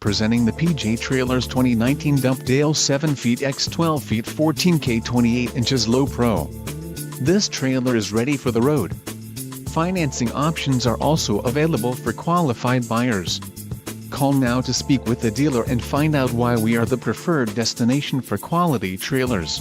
presenting the PJ Trailers 2019 dump Dale 7 feet x 12 feet 14K 28 inches low pro. This trailer is ready for the road. Financing options are also available for qualified buyers. Call now to speak with the dealer and find out why we are the preferred destination for quality trailers.